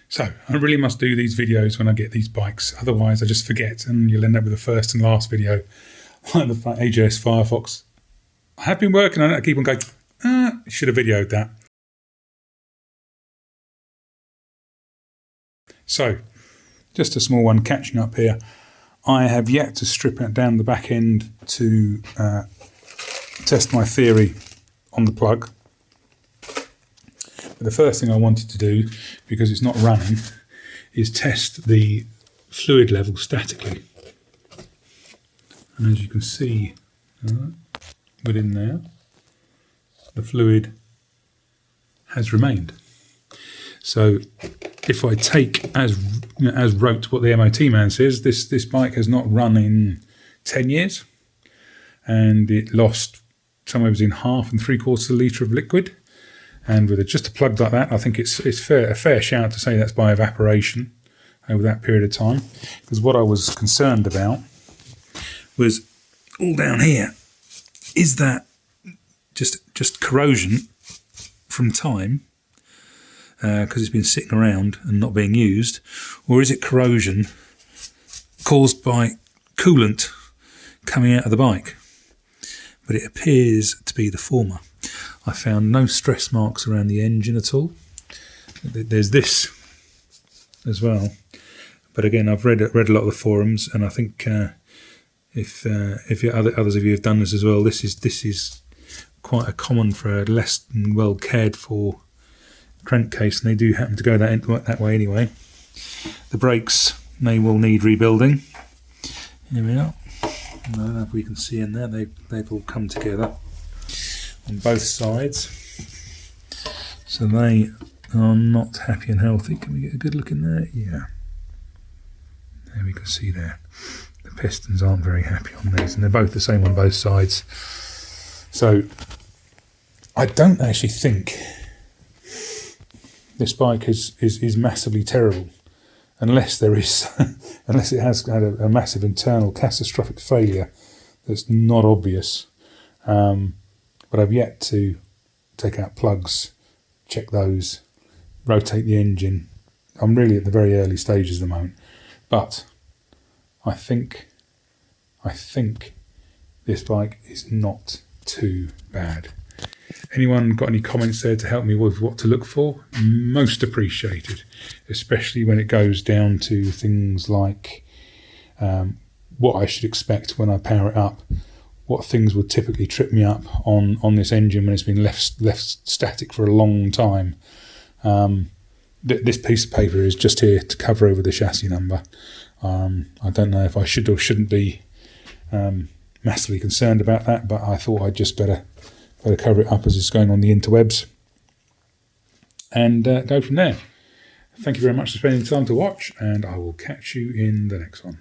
So I really must do these videos when I get these bikes, otherwise I just forget and you'll end up with the first and last video like the AJS Firefox. I have been working on it, I keep on going, should have videoed that. So, just a small one catching up here. I have yet to strip it down the back end to test my theory on the plug. But the first thing I wanted to do, because it's not running, is test the fluid level statically. And as you can see within there, the fluid has remained. So if I take as wrote what the MOT man says, this bike has not run in 10 years, and it lost somewhere between 1/2 and 3/4 litre of liquid. And with just a plug like that, I think it's a fair shout to say that's by evaporation over that period of time. Because what I was concerned about was all down here. Is that just corrosion from time? Because it's been sitting around and not being used, or is it corrosion caused by coolant coming out of the bike? But it appears to be the former. I found no stress marks around the engine at all. There's this as well, but again, I've read a lot of the forums, and I think if others of you have done this as well, this is quite a common for a less than well cared for crankcase, and they do happen to go that way anyway. The brakes may well need rebuilding. Here we are. I don't know if we can see in there, they've all come together on both sides. So they are not happy and healthy. Can we get a good look in there? Yeah. There we can see there. The pistons aren't very happy on these, and they're both the same on both sides. So I don't actually think this bike is massively terrible, unless there is, unless it has had a massive internal catastrophic failure that's not obvious. But I've yet to take out plugs, check those, rotate the engine. I'm really at the very early stages at the moment, but I think this bike is not too bad. Anyone got any comments there to help me with what to look for? Most appreciated, especially when it goes down to things like what I should expect when I power it up, what things would typically trip me up on this engine when it's been left static for a long time. This piece of paper is just here to cover over the chassis number. I don't know if I should or shouldn't be massively concerned about that, but I thought I'd just better cover it up as it's going on the interwebs and go from there. Thank you very much for spending the time to watch, and I will catch you in the next one.